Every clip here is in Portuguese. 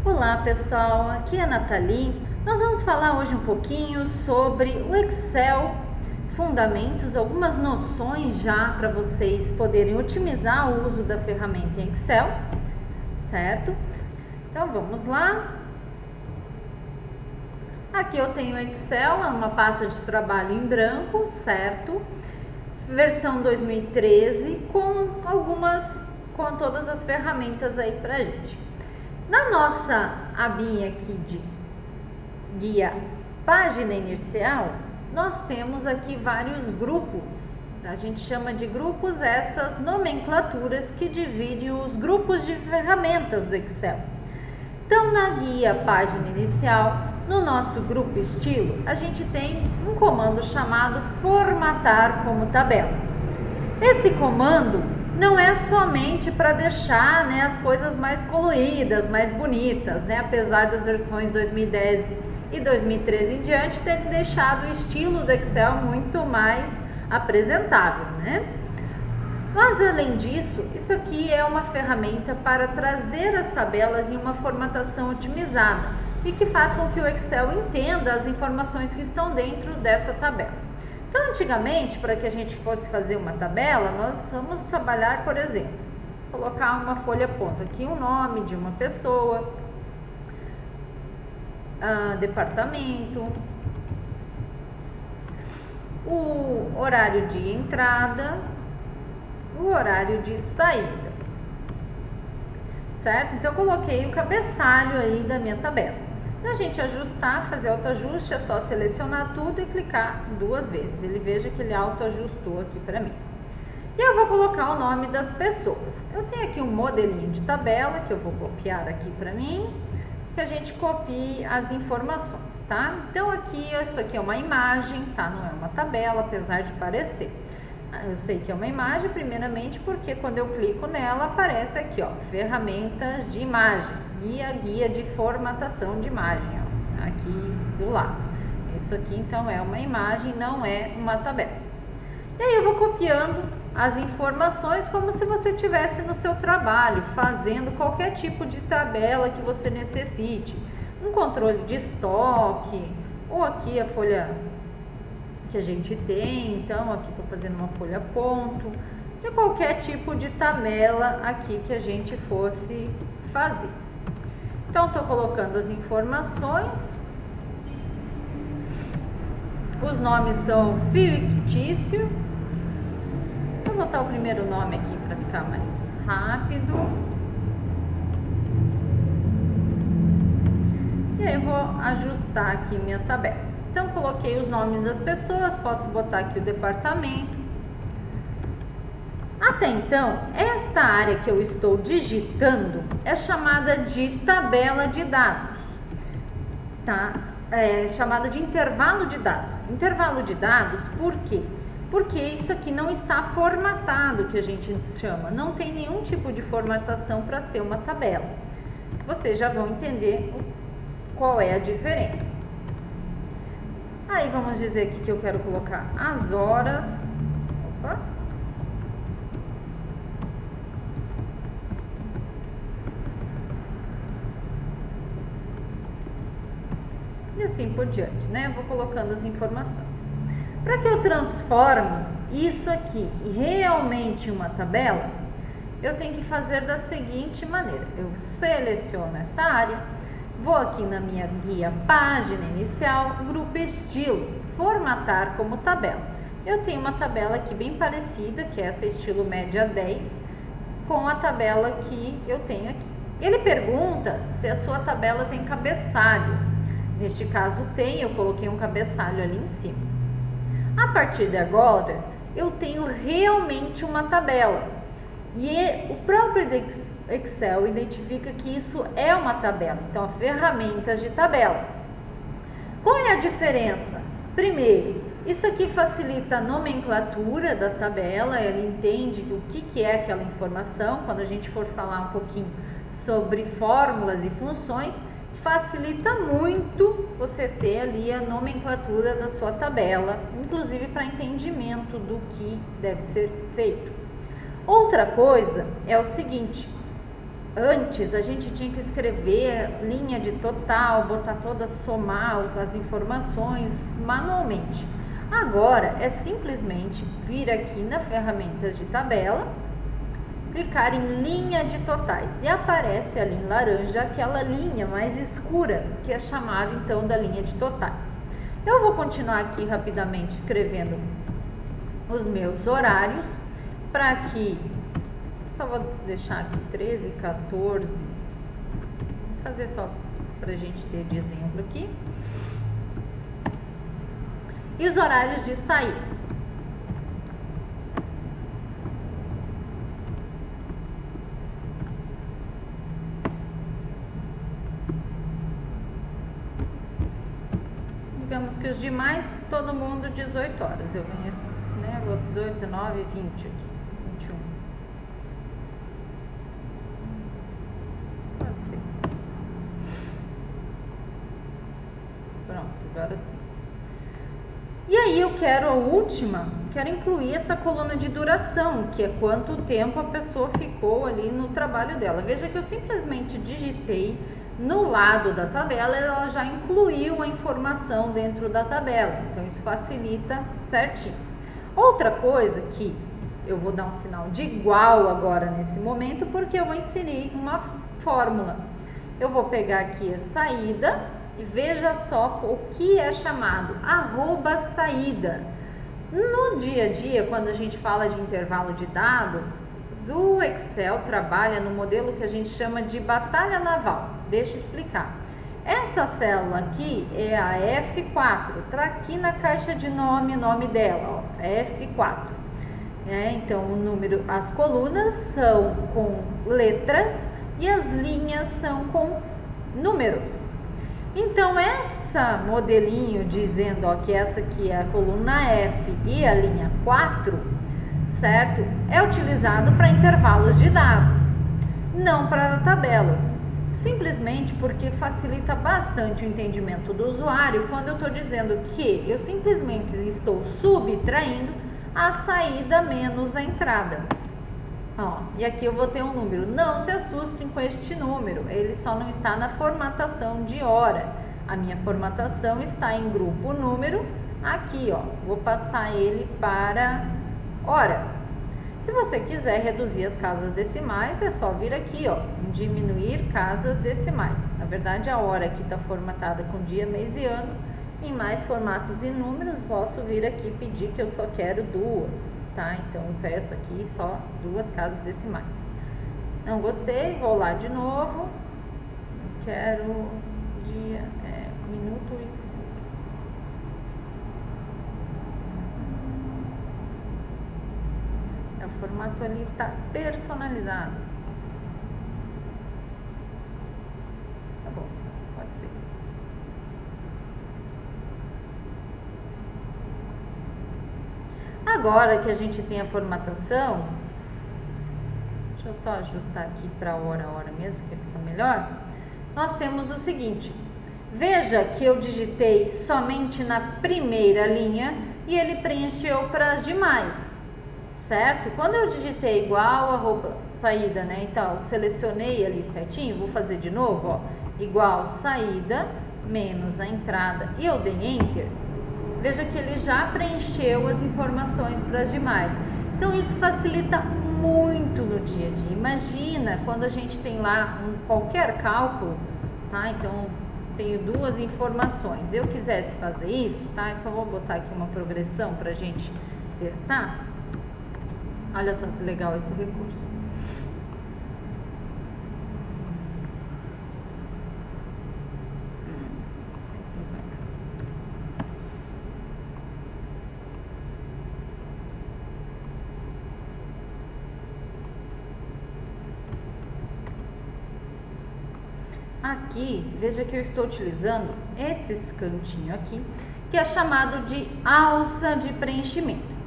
Olá pessoal, aqui é a Nathalie. Nós vamos falar hoje um pouquinho sobre o Excel, fundamentos, algumas noções já para vocês poderem otimizar o uso da ferramenta em Excel, certo? Então vamos lá. Aqui eu tenho o Excel, é uma pasta de trabalho em branco, certo? Versão 2013 com todas as ferramentas aí pra gente. Na nossa abinha aqui de guia página inicial, nós temos aqui vários grupos. A gente chama de grupos essas nomenclaturas que dividem os grupos de ferramentas do Excel. Então, na guia página inicial, no nosso grupo estilo, a gente tem um comando chamado formatar como tabela. Esse comando não é somente para deixar, as coisas mais coloridas, mais bonitas, apesar das versões 2010 e 2013 em diante terem deixado o estilo do Excel muito mais apresentável, Mas além disso, isso aqui é uma ferramenta para trazer as tabelas em uma formatação otimizada e que faz com que o Excel entenda as informações que estão dentro dessa tabela. Então, antigamente, para que a gente fosse fazer uma tabela, nós vamos trabalhar, por exemplo, colocar uma folha ponta aqui, o nome de uma pessoa, departamento, o horário de entrada, o horário de saída, certo? Então, eu coloquei o cabeçalho aí da minha tabela. Para a gente ajustar, fazer autoajuste, é só selecionar tudo e clicar 2 vezes. Ele veja que ele autoajustou aqui para mim. E eu vou colocar o nome das pessoas. Eu tenho aqui um modelinho de tabela que eu vou copiar aqui para mim, que a gente copie as informações, tá? Então aqui, isso aqui é uma imagem, tá? Não é uma tabela, apesar de parecer. Eu sei que é uma imagem, primeiramente, porque quando eu clico nela, aparece aqui, ó, ferramentas de imagem e a guia de formatação de imagem, ó, aqui do lado. Isso aqui, então, é uma imagem, não é uma tabela. E aí eu vou copiando as informações como se você estivesse no seu trabalho, fazendo qualquer tipo de tabela que você necessite. Um controle de estoque, ou aqui a folha que a gente tem, então aqui estou fazendo uma folha ponto, de qualquer tipo de tabela aqui que a gente fosse fazer. Então, estou colocando as informações, os nomes são fictícios, vou botar o primeiro nome aqui para ficar mais rápido, e aí eu vou ajustar aqui minha tabela. Então, coloquei os nomes das pessoas, posso botar aqui o departamento. Até então, esta área que eu estou digitando é chamada de tabela de dados, tá? É chamada de intervalo de dados. Intervalo de dados, por quê? Porque isso aqui não está formatado, que a gente chama. Não tem nenhum tipo de formatação para ser uma tabela. Vocês já vão entender qual é a diferença. Aí vamos dizer aqui que eu quero colocar as horas. Opa. E assim por diante, Eu vou colocando as informações. Para que eu transforme isso aqui realmente em uma tabela, eu tenho que fazer da seguinte maneira. Eu seleciono essa área. Vou aqui na minha guia página inicial, grupo estilo, formatar como tabela. Eu tenho uma tabela aqui bem parecida, que é essa estilo média 10, com a tabela que eu tenho aqui. Ele pergunta se a sua tabela tem cabeçalho. Neste caso tem, eu coloquei um cabeçalho ali em cima. A partir de agora, eu tenho realmente uma tabela. E o próprio Excel identifica que isso é uma tabela, então ferramentas de tabela. Qual é a diferença? Primeiro, isso aqui facilita a nomenclatura da tabela, ele entende o que é aquela informação. Quando a gente for falar um pouquinho sobre fórmulas e funções, facilita muito você ter ali a nomenclatura da sua tabela, inclusive para entendimento do que deve ser feito. Outra coisa é o seguinte, Antes a gente tinha que escrever linha de total, botar todas, somar as informações manualmente. Agora é simplesmente vir aqui na ferramentas de tabela, clicar em linha de totais e aparece ali em laranja aquela linha mais escura que é chamada então da linha de totais. Eu vou continuar aqui rapidamente escrevendo os meus horários para que, só vou deixar aqui 13, 14, vou fazer só para a gente ter de exemplo aqui. E os horários de saída. Digamos que os demais, todo mundo 18 horas. Eu venho, né? Vou 18, 19, 20 aqui. 21. Pode ser. Pronto, agora sim. E aí eu quero a última, quero incluir essa coluna de duração, que é quanto tempo a pessoa ficou ali no trabalho dela. Veja que eu simplesmente digitei no lado da tabela, ela já incluiu a informação dentro da tabela, então isso facilita certinho. Outra coisa que eu vou dar um sinal de igual agora nesse momento, porque eu vou inserir uma fórmula. Eu vou pegar aqui a saída e veja só o que é chamado @saída. No dia a dia, quando a gente fala de intervalo de dados, o Excel trabalha no modelo que a gente chama de batalha naval. Deixa eu explicar. Essa célula aqui é a F4, tá aqui na caixa de nome dela, ó, F4. Então o número, as colunas são com letras e as linhas são com números. Então essa modelinho dizendo ó, que essa aqui é a coluna F e a linha 4, certo? É utilizado para intervalos de dados, não para tabelas. Simplesmente porque facilita bastante o entendimento do usuário quando eu estou dizendo que eu simplesmente estou subtraindo a saída menos a entrada. Ó, e aqui eu vou ter um número. Não se assustem com este número, ele só não está na formatação de hora. A minha formatação está em grupo número, aqui ó, vou passar ele para hora. Se você quiser reduzir as casas decimais, é só vir aqui, ó, em diminuir casas decimais. Na verdade, a hora aqui está formatada com dia, mês e ano. Em mais formatos e números, posso vir aqui pedir que eu só quero duas, tá? Então, eu peço aqui só 2 casas decimais. Não gostei, vou lá de novo. Eu quero dia, minuto e segundo. O formato ali está personalizado. Tá bom, pode ser. Agora que a gente tem a formatação, deixa eu só ajustar aqui para hora mesmo, que fica melhor. Nós temos o seguinte, veja que eu digitei somente na primeira linha e ele preencheu para as demais. Certo? Quando eu digitei igual saída, né? Então, eu selecionei ali certinho, vou fazer de novo, ó. Igual saída menos a entrada e eu dei Enter. Veja que ele já preencheu as informações para as demais. Então, isso facilita muito no dia a dia. Imagina quando a gente tem lá qualquer cálculo, tá? Então, tenho 2 informações. Eu quisesse fazer isso, tá? Eu só vou botar aqui uma progressão para a gente testar. Olha só que legal esse recurso. Aqui, veja que eu estou utilizando esse cantinho aqui, que é chamado de alça de preenchimento.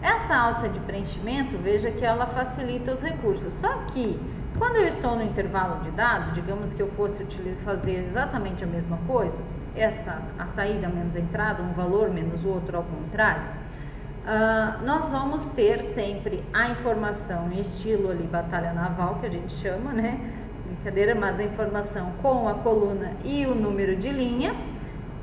Essa alça de preenchimento, veja que ela facilita os recursos. Só que, quando eu estou no intervalo de dados, digamos que eu fosse fazer exatamente a mesma coisa, a saída menos a entrada, um valor menos o outro ao contrário, nós vamos ter sempre a informação em estilo ali batalha naval, que a gente chama, né? brincadeira, mas a informação com a coluna e o número de linha,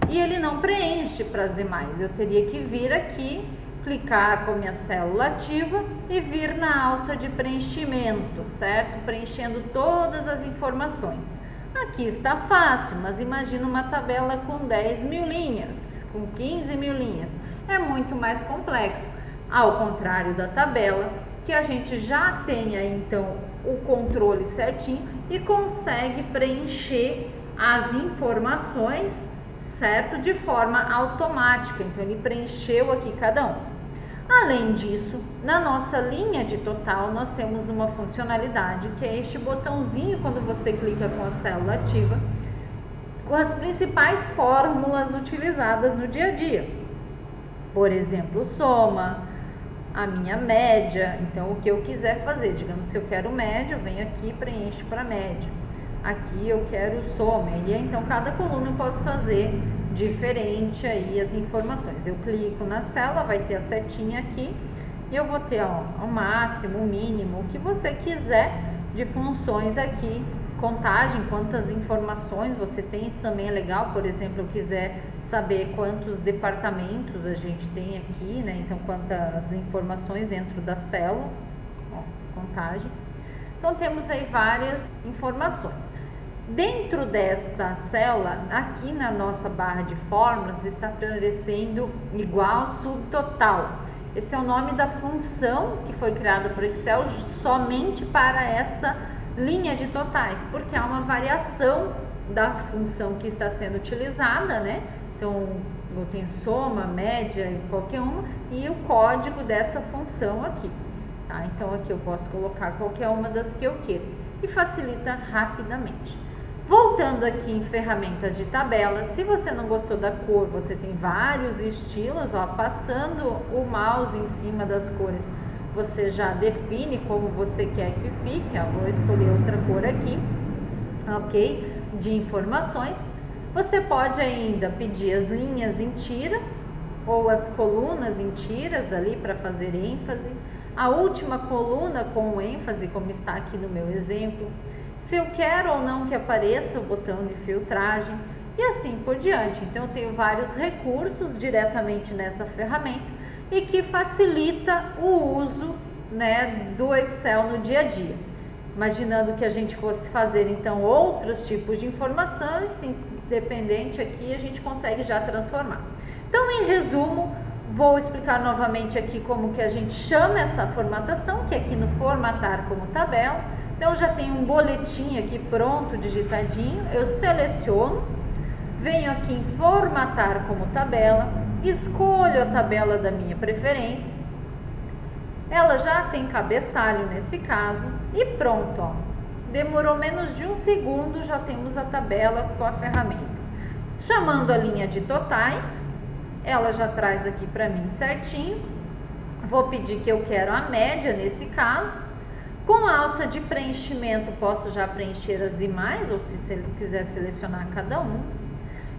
e ele não preenche para as demais. Eu teria que vir aqui, clicar com a minha célula ativa e vir na alça de preenchimento, certo? Preenchendo todas as informações. Aqui está fácil, mas imagina uma tabela com 10 mil linhas, com 15 mil linhas. É muito mais complexo, ao contrário da tabela, que a gente já tem aí, então, o controle certinho e consegue preencher as informações, certo? De forma automática. Então, ele preencheu aqui cada um. Além disso, na nossa linha de total, nós temos uma funcionalidade que é este botãozinho quando você clica com a célula ativa, com as principais fórmulas utilizadas no dia a dia. Por exemplo, soma, a minha média. Então, o que eu quiser fazer, digamos que eu quero média, eu venho aqui e preencho para média. Aqui eu quero soma, e então cada coluna eu posso fazer diferente aí as informações. Eu clico na célula, vai ter a setinha aqui, e eu vou ter o máximo, o mínimo, o que você quiser de funções aqui, contagem, quantas informações você tem, isso também é legal. Por exemplo, eu quiser saber quantos departamentos a gente tem aqui, né? Então, quantas informações dentro da célula, contagem. Então, temos aí várias informações. Dentro desta célula, aqui na nossa barra de fórmulas, está aparecendo igual subtotal. Esse é o nome da função que foi criada por Excel somente para essa linha de totais, porque há uma variação da função que está sendo utilizada, né? Então, eu tenho soma, média e qualquer uma, e o código dessa função aqui, tá? Então, aqui eu posso colocar qualquer uma das que eu queira e facilita rapidamente. Voltando aqui em ferramentas de tabela, se você não gostou da cor, você tem vários estilos, ó, passando o mouse em cima das cores, você já define como você quer que fique. Ó, vou escolher outra cor aqui, ok? De informações. Você pode ainda pedir as linhas em tiras ou as colunas em tiras ali para fazer ênfase. A última coluna com ênfase, como está aqui no meu exemplo. Se eu quero ou não que apareça o botão de filtragem e assim por diante. Então, eu tenho vários recursos diretamente nessa ferramenta e que facilita o uso, né, do Excel no dia a dia. Imaginando que a gente fosse fazer, então, outros tipos de informações, independente aqui, a gente consegue já transformar. Então, em resumo, vou explicar novamente aqui como que a gente chama essa formatação, que é aqui no formatar como tabela. Então, já tem um boletim aqui pronto, digitadinho, eu seleciono, venho aqui em formatar como tabela, escolho a tabela da minha preferência, ela já tem cabeçalho nesse caso e pronto, ó. Demorou menos de um segundo, já temos a tabela com a ferramenta. Chamando a linha de totais, ela já traz aqui para mim certinho, vou pedir que eu quero a média nesse caso. Com a alça de preenchimento, posso já preencher as demais, ou se ele quiser selecionar cada um.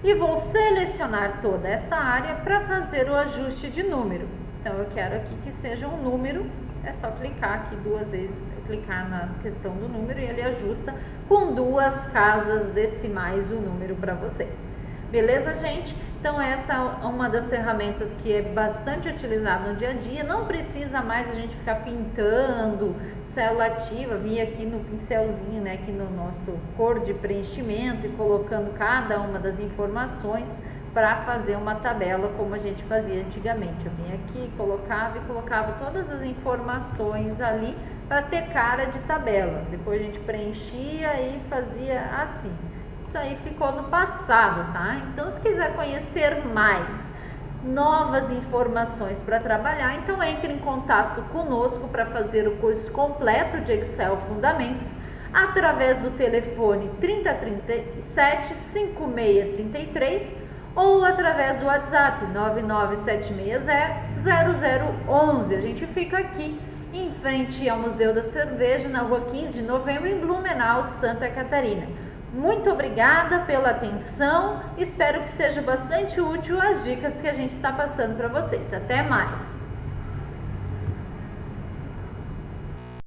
E vou selecionar toda essa área para fazer o ajuste de número. Então, eu quero aqui que seja um número, é só clicar aqui duas vezes, clicar na questão do número e ele ajusta com 2 casas decimais o número para você. Beleza, gente? Então, essa é uma das ferramentas que é bastante utilizada no dia a dia. Não precisa mais a gente ficar pintando célula ativa, vir aqui no pincelzinho, né, aqui no nosso cor de preenchimento e colocando cada uma das informações para fazer uma tabela como a gente fazia antigamente. Eu vinha aqui, colocava todas as informações ali para ter cara de tabela. Depois a gente preenchia e fazia assim. Isso aí ficou no passado, tá? Então, se quiser conhecer mais novas informações para trabalhar, então entre em contato conosco para fazer o curso completo de Excel Fundamentos através do telefone 3037 5633 ou através do WhatsApp 997600011. A gente fica aqui em frente ao Museu da Cerveja, na rua 15 de novembro, em Blumenau, Santa Catarina. Muito obrigada pela atenção, espero que seja bastante útil as dicas que a gente está passando para vocês. Até mais!